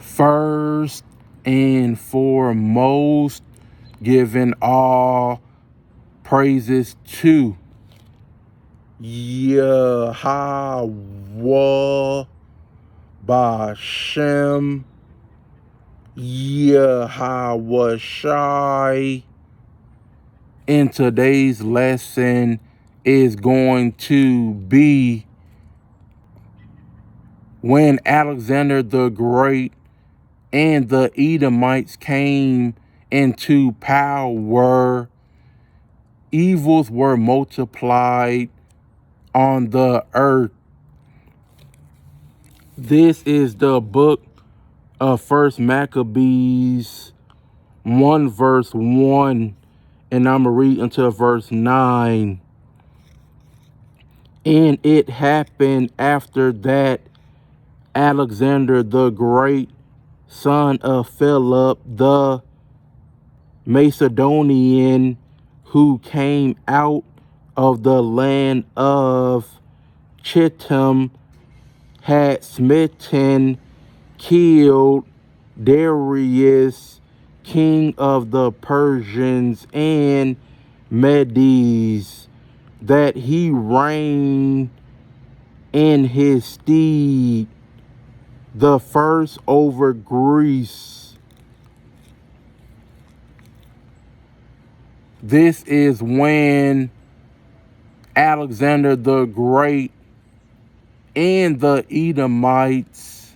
First and foremost, giving all praises to Yahweh Bashem Yahweh Shai. And today's lesson is going to be when Alexander the Great and the Edomites came into power, evils were multiplied on the earth. This is the book of First Maccabees 1 verse 1, and I'm going to read until verse 9. And it happened after that Alexander the Great, son of Philip the Macedonian, who came out of the land of Chittim, had killed Darius, king of the Persians and Medes, that he reigned in his stead, the first over Greece. This is when Alexander the Great and the Edomites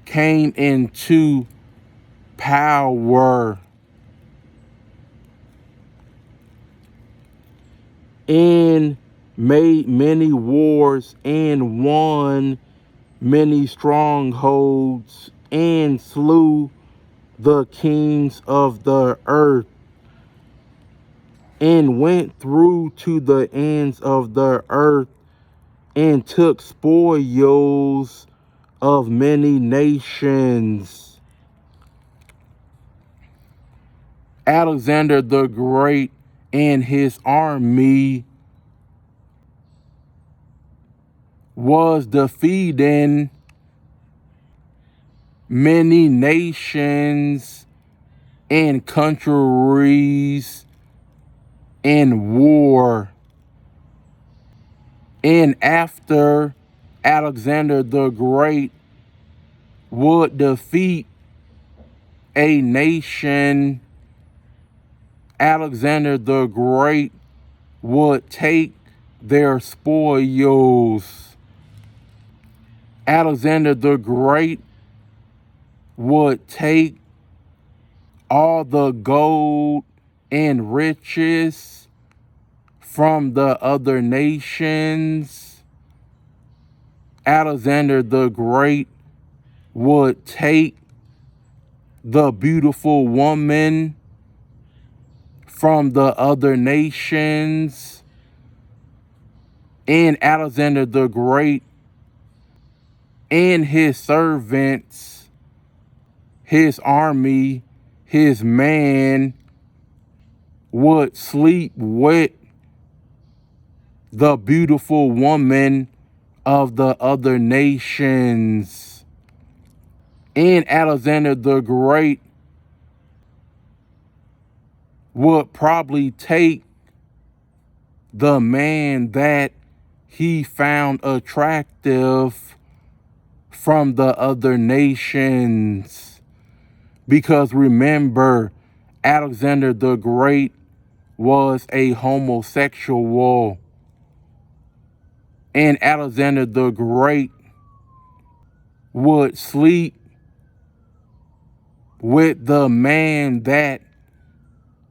came into power and made many wars and won many strongholds and slew the kings of the earth, and went through to the ends of the earth and took spoils of many nations. Alexander the Great and his army was defeating many nations and countries in war. And after Alexander the Great would defeat a nation, Alexander the Great would take their spoils. Alexander the Great would take all the gold and riches from the other nations. Alexander the Great would take the beautiful woman from the other nations. And Alexander the Great and his servants, his army, his man, would sleep with the beautiful woman of the other nations. And Alexander the Great would probably take the man that he found attractive from the other nations. Because remember, Alexander the Great was a homosexual. And Alexander the Great would sleep with the man that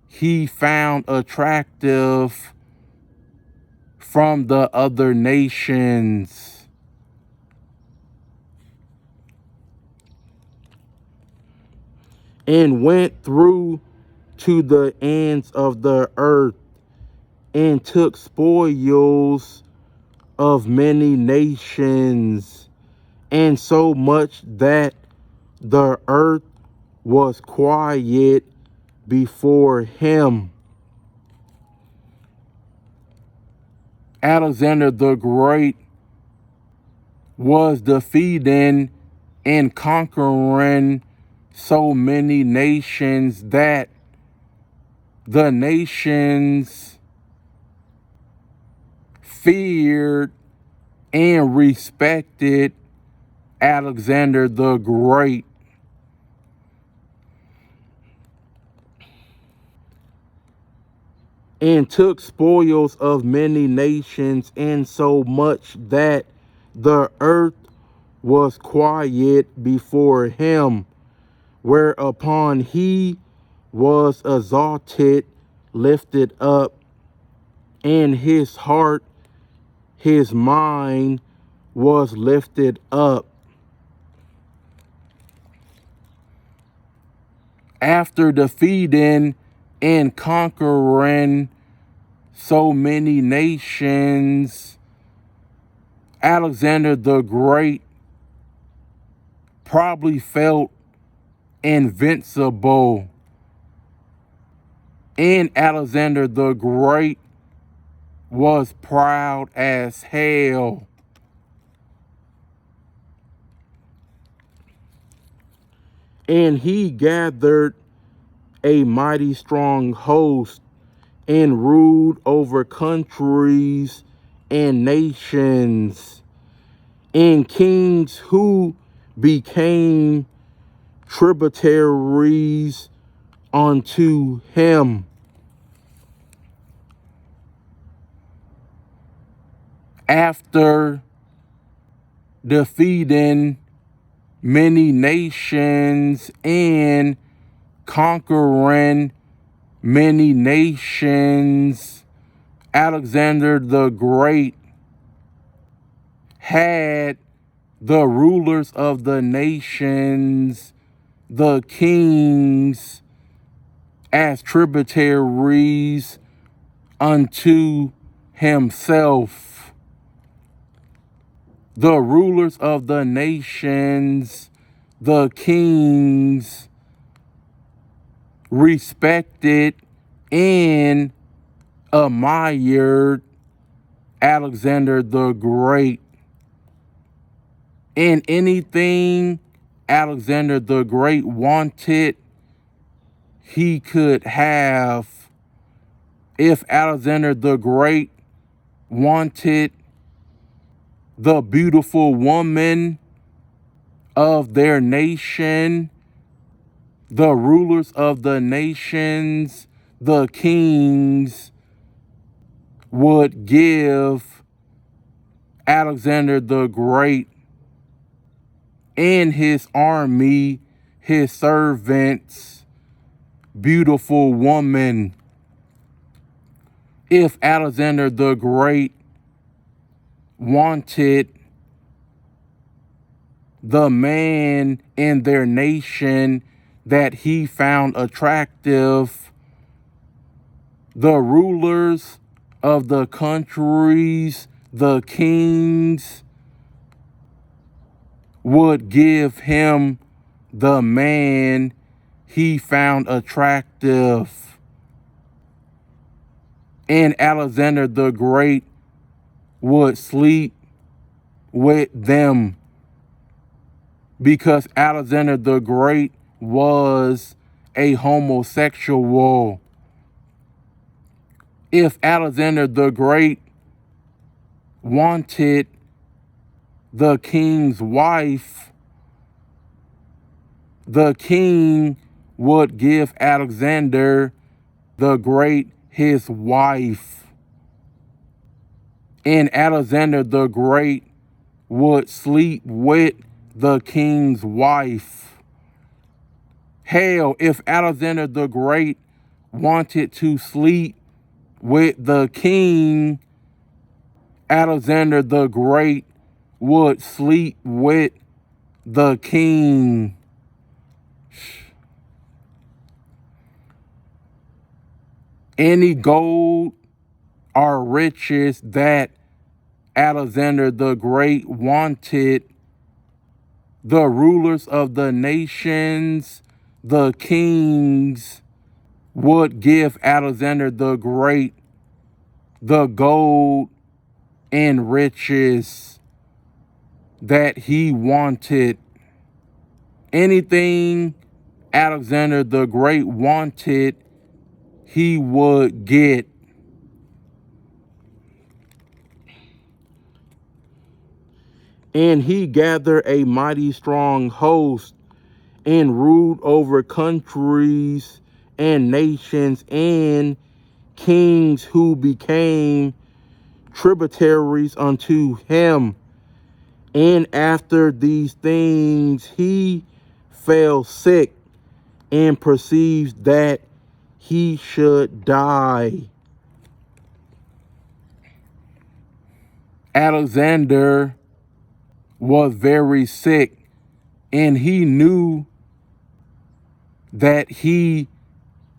he found attractive from the other nations. And went through to the ends of the earth and took spoils of many nations, and so much that the earth was quiet before him. Alexander the Great was defeating and conquering so many nations that the nations feared and respected Alexander the Great. And took spoils of many nations, and so much that the earth was quiet before him, whereupon he was exalted, lifted up, and his heart, his mind was lifted up. After defeating and conquering so many nations, Alexander the Great probably felt invincible. And Alexander the Great was proud as hell. And he gathered a mighty strong host and ruled over countries and nations and kings who became tributaries unto him. After defeating many nations and conquering many nations, Alexander the Great had the rulers of the nations, the kings, as tributaries unto himself. The rulers of the nations, the kings, respected and admired Alexander the Great. And anything Alexander the Great wanted, he could have. If Alexander the Great wanted the beautiful woman of their nation, the rulers of the nations, the kings, would give Alexander the Great and his army, his servants, beautiful woman. If Alexander the Great wanted the man in their nation that he found attractive, the rulers of the countries, the kings, would give him the man he found attractive. And Alexander the Great would sleep with them, because Alexander the Great was a homosexual. If Alexander the Great wanted the king's wife, the king would give Alexander the Great his wife. And Alexander the Great would sleep with the king's wife. Hell, if Alexander the Great wanted to sleep with the king, Alexander the Great would sleep with the king. Any gold or riches that Alexander the Great wanted, the rulers of the nations, the kings, would give Alexander the Great the gold and riches that he wanted. Anything Alexander the Great wanted, he would get. And he gathered a mighty strong host and ruled over countries and nations and kings who became tributaries unto him. And after these things he fell sick and perceived that he should die. Alexander was very sick, and he knew that he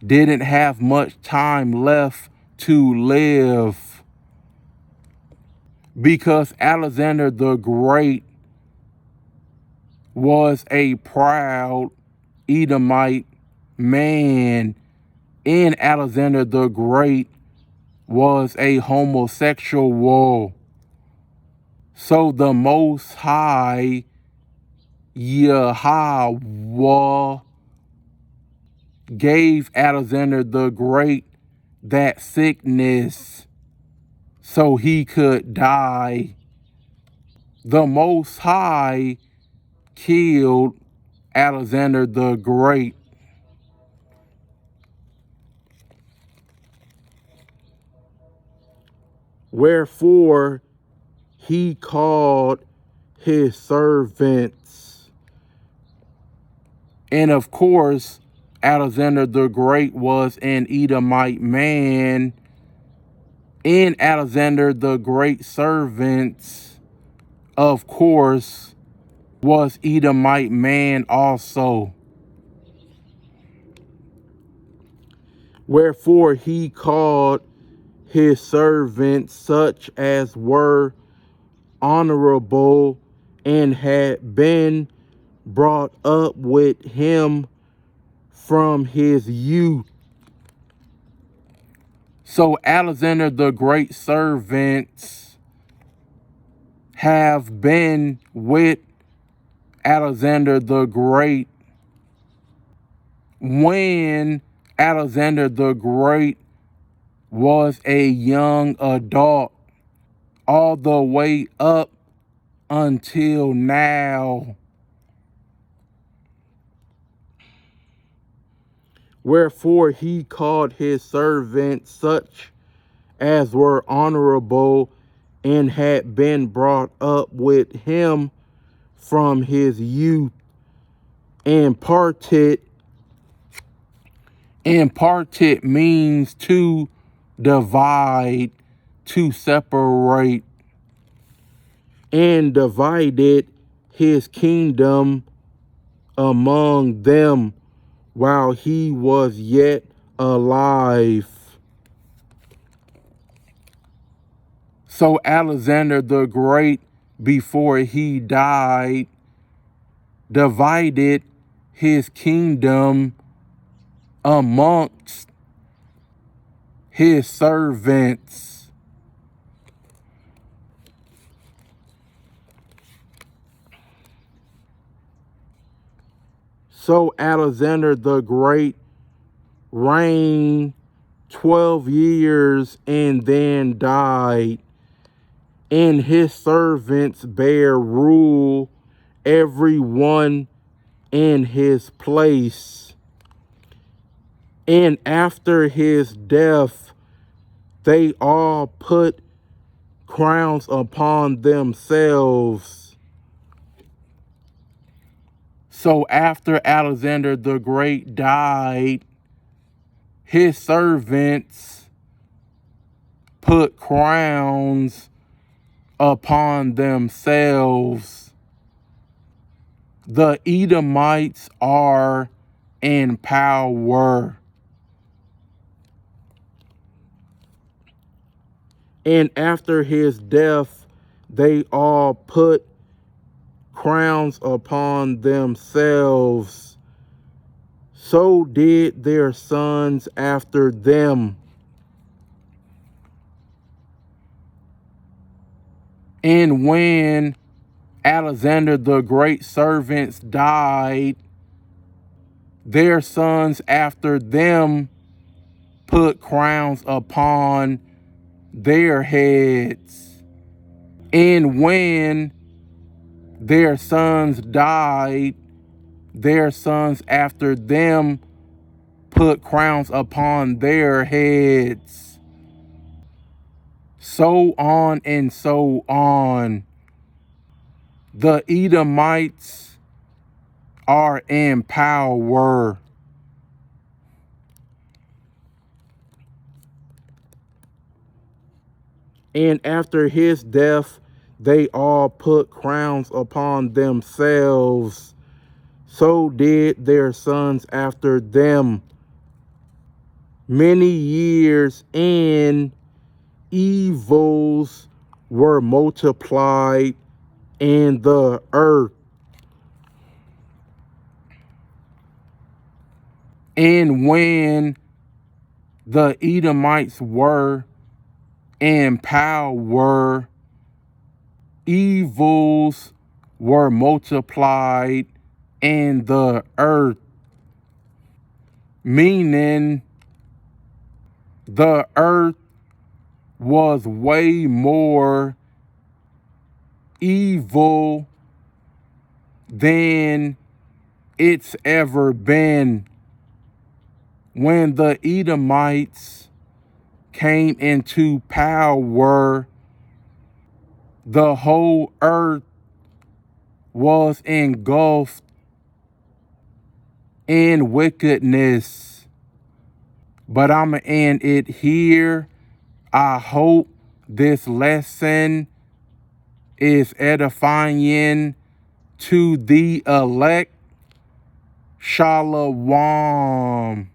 didn't have much time left to live, because Alexander the Great was a proud Edomite man, and Alexander the Great was a homosexual. So the Most High Yahweh gave Alexander the Great that sickness so he could die. The Most High killed Alexander the Great. Wherefore he called his servants. And of course, Alexander the Great was an Edomite man, and Alexander the Great servants, of course, was Edomite man also. Wherefore he called his servants such as were honorable and had been brought up with him from his youth. So Alexander the Great servants have been with Alexander the Great when Alexander the Great was a young adult, all the way up until now. Wherefore he called his servants such as were honorable and had been brought up with him from his youth, and parted. And parted means to divide, to separate, and divided his kingdom among them while he was yet alive. So Alexander the Great, before he died, divided his kingdom amongst his servants. So Alexander the Great reigned 12 years and then died, and his servants bare rule, every one in his place. And after his death, they all put crowns upon themselves. So after Alexander the Great died, his servants put crowns upon themselves. The Edomites are in power. And after his death, they all put crowns upon themselves. So did their sons after them. And when Alexander the Great servants died, Their sons after them put crowns upon their heads. And when their sons died, their sons after them put crowns upon their heads. So on and so on. The Edomites are in power. And after his death, they all put crowns upon themselves. So did their sons after them. Many years and evils were multiplied in the earth. And when the Edomites were in power, evils were multiplied in the earth. Meaning the earth was way more evil than it's ever been. When the Edomites came into power, the whole earth was engulfed in wickedness. But I'm going to end it here. I hope this lesson is edifying to the elect. Shalom.